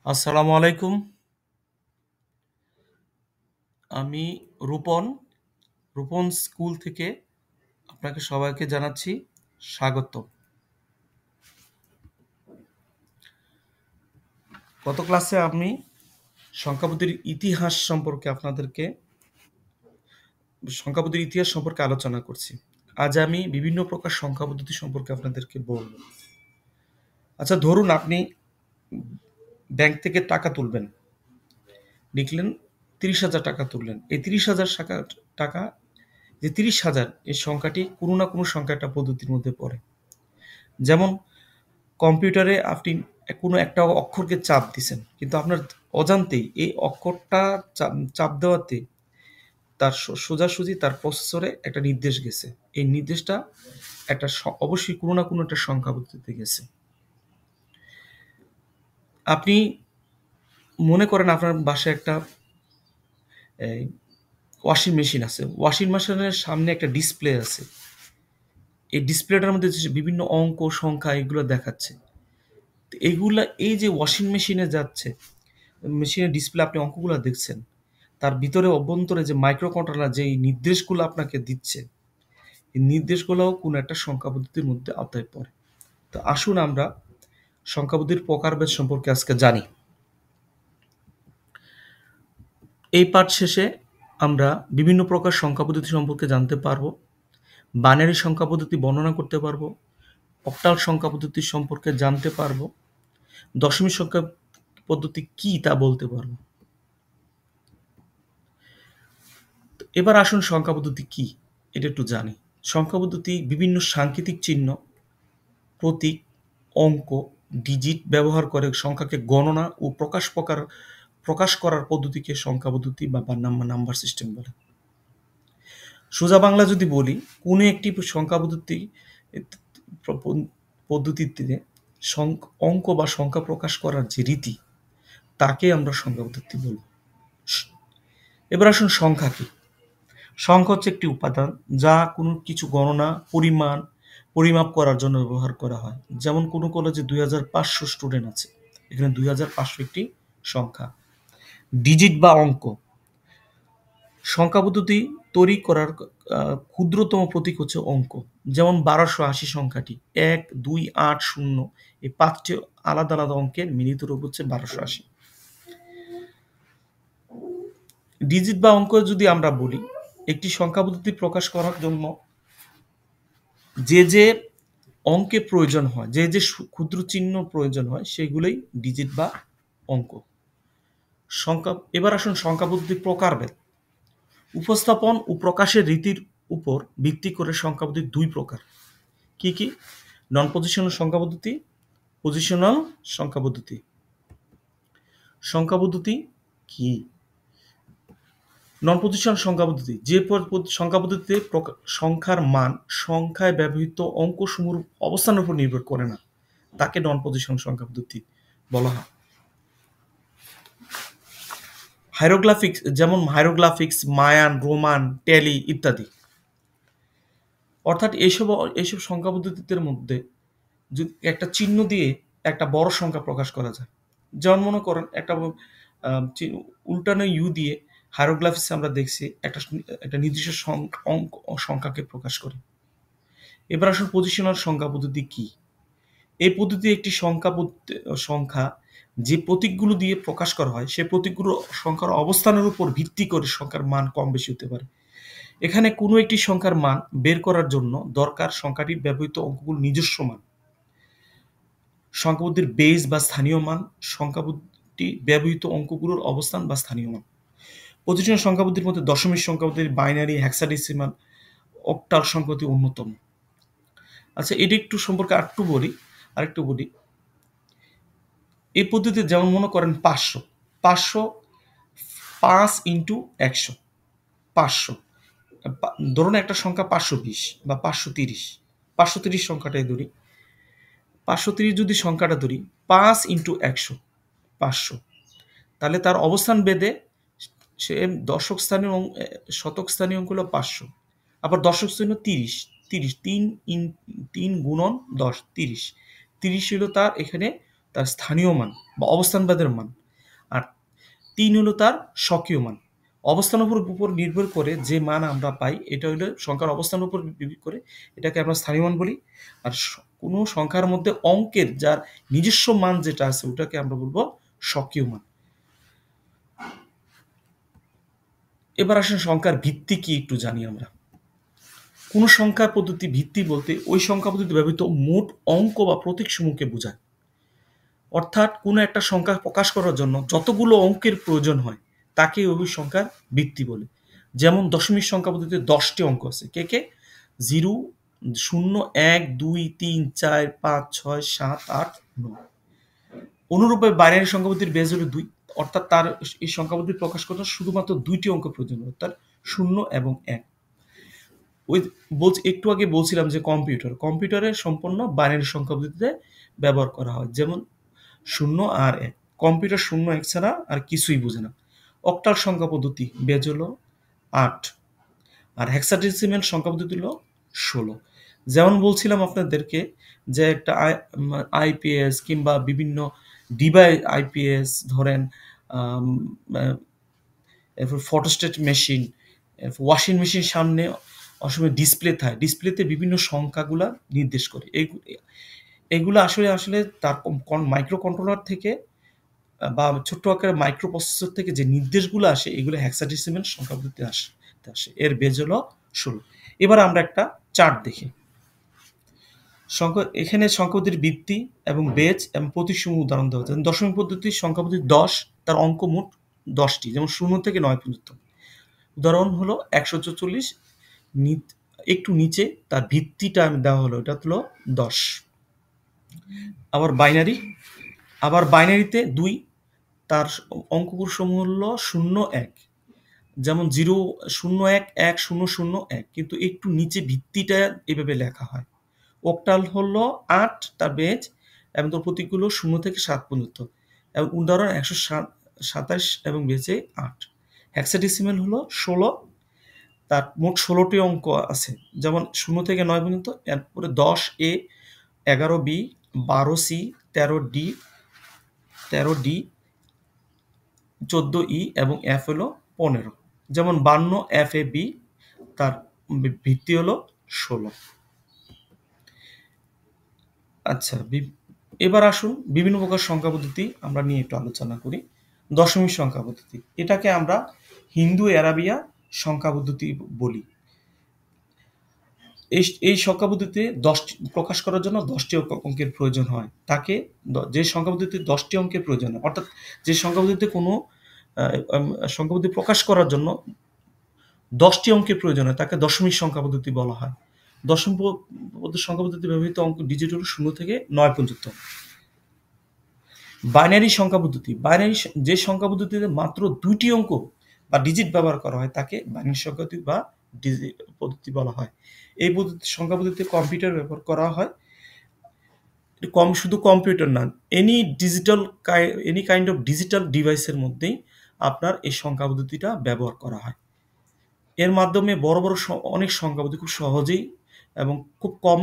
আসসালামু আলাইকুম। আমি রূপন, রূপন স্কুল থেকে আপনাকে সবাইকে জানাচ্ছি স্বাগত। গত ক্লাসে আমি সংখ্যা পদ্ধতির ইতিহাস সম্পর্কে আলোচনা করছি। আজ আমি বিভিন্ন প্রকার সংখ্যা পদ্ধতি সম্পর্কে আপনাদেরকে বলব। আচ্ছা, ধরুন আপনি ব্যাংক থেকে টাকা তুলবেন, লিখলেন 30,000 টাকা তুললেন। এই 30,000 টাকা, যে 30,000 এই সংখ্যাটি কোনো না কোনো সংখ্যা একটা পদ্ধতির মধ্যে পড়ে। যেমন কম্পিউটারে আপনি কোনো একটা অক্ষরকে চাপ দিছেন, কিন্তু আপনার অজান্তেই এই অক্ষরটা চাপ দেওয়াতে তার সোজাসুজি তার প্রসেসরে একটা নির্দেশ গেছে। এই নির্দেশটা অবশ্যই কোনো না কোনো একটা সংখ্যা পদ্ধতিতে গেছে। আপনি মনে করেন আপনার বাসায় একটা ওয়াশিং মেশিন আছে। ওয়াশিং মেশিনের সামনে একটা ডিসপ্লে আছে। এই ডিসপ্লেটার মধ্যে যে বিভিন্ন অঙ্ক সংখ্যা এগুলো দেখাচ্ছে। তো এই যে ওয়াশিং মেশিনে যাচ্ছে, মেশিনের ডিসপ্লে আপনি অঙ্কগুলো দেখছেন, তার ভিতরে অভ্যন্তরে যে মাইক্রো কন্ট্রোলার যেই নির্দেশগুলো আপনাকে দিচ্ছে, এই নির্দেশগুলোও কোনো একটা সংখ্যা পদ্ধতির মধ্যে আওতায় পড়ে। তো আসুন আমরা সংখ্যা পদ্ধতির প্রকারভেদ সম্পর্কে আজকে জানি। এই পাঠ শেষে আমরা বিভিন্ন প্রকার সংখ্যা পদ্ধতি সম্পর্কে জানতে পারবো, বাইনারি সংখ্যা পদ্ধতি বর্ণনা করতে পারবো, অক্টাল সংখ্যা পদ্ধতি সম্পর্কে জানতে পারবো, দশমিক সংখ্যা পদ্ধতি কি তা বলতে পারবো। এবার আসুন সংখ্যা পদ্ধতি কি এটা একটু জানি। সংখ্যা পদ্ধতি বিভিন্ন সাংকেতিক চিহ্ন, প্রতীক, অঙ্ক, ডিজিট ব্যবহার করে সংখ্যাকে গণনা ও প্রকাশ করার পদ্ধতিকে সংখ্যা পদ্ধতি বা নাম্বার সিস্টেম বলে। সোজা বাংলা যদি বলি, কোনো একটি সংখ্যা পদ্ধতিতে অঙ্ক বা সংখ্যা প্রকাশ করার যে রীতি, তাকে আমরা সংখ্যা পদ্ধতি বলব। এবার আসুন সংখ্যা কি। সংখ্যা হচ্ছে একটি উপাদান যা কোনো কিছু গণনা, পরিমাপ করার জন্য ব্যবহার করা হয়। যেমন কোনো কলেজে 2500 স্টুডেন্ট আছে, এখানে 2500 একটি সংখ্যা। ডিজিট বা অঙ্ক, সংখ্যা পদ্ধতি তৈরি করার ক্ষুদ্রতম প্রতীক হচ্ছে অঙ্ক। যেমন 1280 সংখ্যাটি 1, 2, 8, 0 এই 5টি আলাদা আলাদা অঙ্কের মিলিত রূপ হচ্ছে 1280। ডিজিট বা অঙ্ক যদি আমরা বলি, একটি সংখ্যা পদ্ধতি প্রকাশ করার জন্য যে অঙ্কের প্রয়োজন হয়, যে ক্ষুদ্র চিহ্ন প্রয়োজন হয়, সেগুলোই ডিজিট বা অঙ্ক। এবার আসুন সংখ্যা পদ্ধতির প্রকারভেদ। উপস্থাপন ও প্রকাশের রীতির উপর ভিত্তি করে সংখ্যা পদ্ধতি দুই প্রকার। কি কি? নন পজিশনাল সংখ্যা পদ্ধতি, পজিশনাল সংখ্যা পদ্ধতি। সংখ্যা পদ্ধতি কি? নন পজিশনাল সংখ্যা পদ্ধতি, যে সংখ্যা পদ্ধতিতে সংখ্যার মান সংখ্যায় ব্যবহৃত অঙ্কসমূহের অবস্থানের উপর নির্ভর করে না, তাকে নন পজিশনাল সংখ্যা পদ্ধতি বলা হয়। হাইরোগ্লিফিক্স, যেমন হাইরোগ্লিফিক্স, মায়ান, রোমান, ট্যালি ইত্যাদি। অর্থাৎ এইসব সংখ্যা পদ্ধতির মধ্যে যদি একটা চিহ্ন দিয়ে একটা বড় সংখ্যা প্রকাশ করা যায়। যেমন মনে করেন একটা উল্টানো ইউ দিয়ে হাইরোগ্লিফিক্স আমরা দেখছি একটা নির্দিষ্ট সংখ্যাকে প্রকাশ করে। এবার আসুন পজিশনাল সংখ্যা পদ্ধতি কি। এই পদ্ধতি একটি সংখ্যা যে প্রতীকগুলো দিয়ে প্রকাশ করা হয়, সেই প্রতীকগুলো সংখ্যার অবস্থানের উপর ভিত্তি করে সংখ্যার মান কম বেশি হতে পারে। এখানে কোনো একটি সংখ্যার মান বের করার জন্য দরকার সংখ্যাটির ব্যবহৃত অঙ্কগুলো নিজস্ব মান, সংখ্যা পদ্ধতির বেস বা স্থানীয় মান, সংখ্যা পদ্ধতি ব্যবহৃত অঙ্কগুলোর অবস্থান বা স্থানীয় মান। পজিশনাল সংখ্যা পদ্ধতির মধ্যে দশমিক সংখ্যা পদ্ধতি, বাইনারি, হেক্সাডেসিমাল, অক্টাল সংখ্যা পদ্ধতি অন্যতম। আচ্ছা, এটা একটু সম্পর্কে আরেকটু বলি। এই পদ্ধতিতে যেমন মনে করেন 500, 5 ইন্টু 100, 500। ধরুন একটা সংখ্যা 520 বা 530 সংখ্যাটাই ধরি। 530 যদি সংখ্যাটা ধরি, 5 ইন্টু 100, 500, তাহলে তার অবস্থান বেদে সে দশক স্থানীয় শতক স্থানীয় অঙ্ক হলো 500, আবার দশক স্থানীয় 30, 3 গুণন 10, 30 হলো তার এখানে তার স্থানীয় মান বা অবস্থানভেদের মান, আর ৩ হলো তার স্বকীয় মান। অবস্থানের উপর নির্ভর করে যে মান আমরা পাই এটা হলো সংখ্যার অবস্থানের উপর নির্ভর করে এটাকে আমরা স্থানীয় মান বলি। আর কোনো সংখ্যার মধ্যে অঙ্কের যার নিজস্ব মান যেটা আছে ওটাকে আমরা বলবো স্বকীয় মান। এবার আসেন সংখ্যার ভিত্তি কি একটু জানি আমরা। কোন সংখ্যার পদ্ধতি ভিত্তি বলতে ওই সংখ্যা পদ্ধতি ব্যবহৃত মোট অঙ্ক বা প্রতীকসমূহকে বোঝায়। অর্থাৎ কোনো একটা সংখ্যা প্রকাশ করার জন্য যতগুলো অঙ্কের প্রয়োজন হয় তাকে ওই সংখ্যার ভিত্তি বলে। যেমন দশমিক সংখ্যা পদ্ধতিতে 10টি অঙ্ক আছে। কে কে? 0, 0, 1, 2, 3, 4, 5, 6, 7, 8, 9। অনুরূপে বাইনারি সংখ্যা পদ্ধতির বেজ হলো 2, অর্থাৎ তার এই সংখ্যা পদ্ধতি প্রকাশ করতে শুধুমাত্র 2টি অঙ্ক প্রয়োজন, অর্থাৎ 0 এবং 1। ওই একটু আগে বলছিলাম যে কম্পিউটারে সম্পূর্ণ বাইনারি সংখ্যা পদ্ধতিতে ব্যবহার করা হয়, যেমন 0 আর 1। কম্পিউটার 0 1 ছাড়া আর কিছুই বোঝে না। অক্টাল সংখ্যা পদ্ধতি বেজ হলো 8, আর হেক্সাডেসিমাল সংখ্যা পদ্ধতি হলো 16। যেমন বলছিলাম আপনাদেরকে যে একটা আইপিএস কিংবা বিভিন্ন ডিভাইস আইপিএস ধরেন, এরপর ফটোস্টেট মেশিন, ওয়াশিং মেশিন সামনে অসময় ডিসপ্লে থাকে, ডিসপ্লেতে বিভিন্ন সংখ্যাগুলা নির্দেশ করে। এইগুলো আসলে আসলে তার মাইক্রো কন্ট্রোলার থেকে বা ছোট্ট আকারের মাইক্রো প্রসেসর থেকে যে নির্দেশগুলো আসে এগুলো হেক্সাডেসিমাল সংখ্যা পদ্ধতিতে আসে। এর বেজ হলো 16। এবার আমরা একটা চার্ট দেখি। এখানে সংখ্যা পদ্ধতির ভিত্তি এবং বেজ এবং প্রতীকসমূহ উদাহরণ দেওয়া হচ্ছে। দশমিক পদ্ধতির সংখ্যা পদ্ধতি 10, তার অঙ্ক মোট 10টি, যেমন 0 থেকে 9 পর্যন্ত। উদাহরণ হলো 144, একটু নিচে তার ভিত্তিটা দেওয়া হলো, এটা হলো 10। আবার বাইনারিতে 2, তার অঙ্কগুলো সমূহ হলো 0 1, যেমন 0 0 1 1 0 0 1, কিন্তু একটু নিচে ভিত্তিটা এভাবে লেখা হয়। অক্টাল হলো 8, তার বেজ এবং তার প্রতীকগুলো 0 থেকে 7 পর্যন্ত, এবং উদাহরণ 127 এবং বেজে 8। হেক্সাডেসিমাল হলো 16, তার মোট 16টি অঙ্ক আছে, যেমন 0 থেকে 9 পর্যন্ত। এরপরে 10A, 11B, 12C, 13D, 14E এবং F হলো 15, যেমন 52 FAB, তার ভিত্তি হলো 16। আচ্ছা, এবার আসুন বিভিন্ন প্রকার সংখ্যা পদ্ধতি আমরা নিয়ে একটু আলোচনা করি। দশমিক সংখ্যা পদ্ধতি, এটাকে আমরা হিন্দু অ্যারাবিয়া সংখ্যা পদ্ধতি বলি। এই সংখ্যা পদ্ধতিতে 10 প্রকাশ করার জন্য 10টি অঙ্কের প্রয়োজন হয়। তাকে যে সংখ্যা পদ্ধতিতে 10টি অঙ্কের প্রয়োজন হয়, অর্থাৎ যে সংখ্যা পদ্ধতিতে কোনো সংখ্যা পদ্ধতি প্রকাশ করার জন্য 10টি অঙ্কের প্রয়োজন হয় তাকে দশমিক সংখ্যা পদ্ধতি বলা হয়। দশম সংখ্যা পদ্ধতি ব্যবহৃত অঙ্ক ডিজিট হলো 0 থেকে 9 পর্যন্ত। বাইনারি সংখ্যা পদ্ধতি, যে সংখ্যা পদ্ধতিতে মাত্র 2টি অঙ্ক বা ডিজিট ব্যবহার করা হয় তাকে বাইনারি সংখ্যা পদ্ধতি বা ডিজিট পদ্ধতি বলা হয়। এই সংখ্যা পদ্ধতিতে কম্পিউটার ব্যবহার করা হয়। শুধু কম্পিউটার না, এনি কাইন্ড অফ ডিজিটাল ডিভাইসের মধ্যেই আপনার এই সংখ্যা পদ্ধতিটা ব্যবহার করা হয়। এর মাধ্যমে বড় বড় অনেক সংখ্যা পদ্ধতি খুব সহজেই এবং খুব কম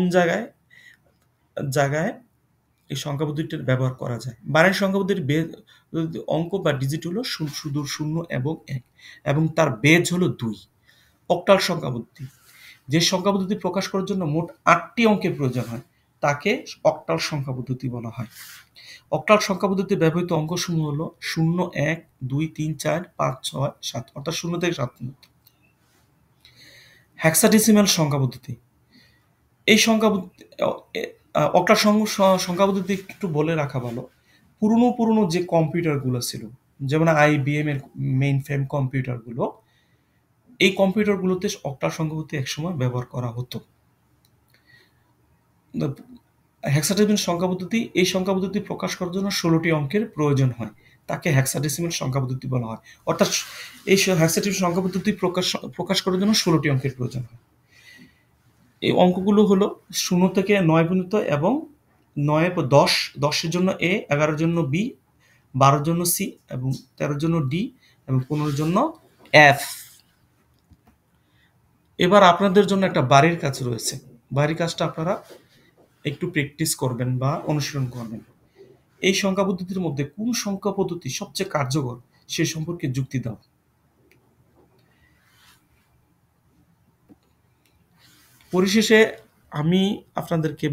জায়গায় এই সংখ্যা পদ্ধতির ব্যবহার করা যায়। বাইনারি সংখ্যা পদ্ধতির অঙ্ক বা ডিজিট হলো শুধু 0 এবং 1, এবং তার বেজ হলো 2। অক্টাল সংখ্যা পদ্ধতি, যে সংখ্যা পদ্ধতি প্রকাশ করার জন্য মোট 8টি অঙ্কের প্রয়োজন হয় তাকে অক্টাল সংখ্যা পদ্ধতি বলা হয়। অক্টাল সংখ্যা পদ্ধতিতে ব্যবহৃত অঙ্কসমূহ হলো 0 1 2 3 4 5 6 7, অর্থাৎ 0 থেকে 7 পর্যন্ত। হেক্সাডেসিমাল সংখ্যা পদ্ধতি, এই অক্টাল সংখ্যা পদ্ধতি একটু বলে রাখা ভালো। পুরনো যে কম্পিউটারগুলো ছিল, যেমন IBM এর মেইন ফ্রেম কম্পিউটারগুলো, এই কম্পিউটারগুলোতে অক্টাল সংখ্যা পদ্ধতি একসময় ব্যবহার করা হতো। হেক্সাডেসিমাল সংখ্যা পদ্ধতি, এই সংখ্যা পদ্ধতি প্রকাশ করার জন্য 16টি অঙ্কের প্রয়োজন হয় তাকে হেক্সাডেসিমাল সংখ্যা পদ্ধতি বলা হয়। অর্থাৎ এই হেক্সাডেসিমাল সংখ্যা পদ্ধতি প্রকাশ করার জন্য 16টি অঙ্কের প্রয়োজন হয়। এই অঙ্কগুলো হলো 0 থেকে 9 পর্যন্ত, এবং 9 10-এর জন্য A, 11-এর জন্য B, 12-এর জন্য C, এবং 13-এর জন্য D, এবং 15-এর জন্য F। এবার আপনাদের জন্য একটা বাড়ির কাজ রয়েছে। বাড়ির কাজটা আপনারা একটু প্র্যাকটিস করবেন বা অনুশীলন করবেন। এই সংখ্যা পদ্ধতির মধ্যে কোন সংখ্যা পদ্ধতি সবচেয়ে কার্যকর সে সম্পর্কে যুক্তি দাও। পরিশেষে আমি আপনাদেরকে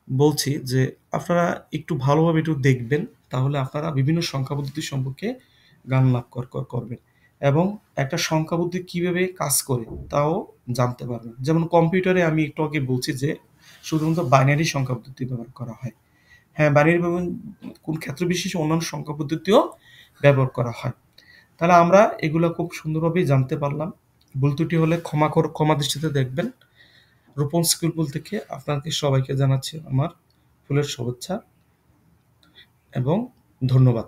বলছি যে আপনারা একটু ভালোভাবে একটু দেখবেন, তাহলে আপনারা বিভিন্ন সংখ্যা পদ্ধতি সম্পর্কে জ্ঞান লাভ করবেন এবং একটা সংখ্যা পদ্ধতি কিভাবে কাজ করে তাও জানতে পারবেন। যেমন কম্পিউটারে আমি একটু আগে বলছি যে শুধুমাত্র বাইনারি সংখ্যা পদ্ধতি ব্যবহার করা হয়। হ্যাঁ, বাইনারি কোন ক্ষেত্র বিশেষে অন্যান্য সংখ্যা পদ্ধতিও ব্যবহার করা হয়। তাহলে আমরা এগুলা খুব সুন্দরভাবেই জানতে পারলাম। ভুল ত্রুটি হলে ক্ষমা দৃষ্টিতে দেখবেন। রূপন স্কুল থেকে আপনাদের সবাইকে জানাচ্ছি আমার ফুলের শুভেচ্ছা এবং ধন্যবাদ।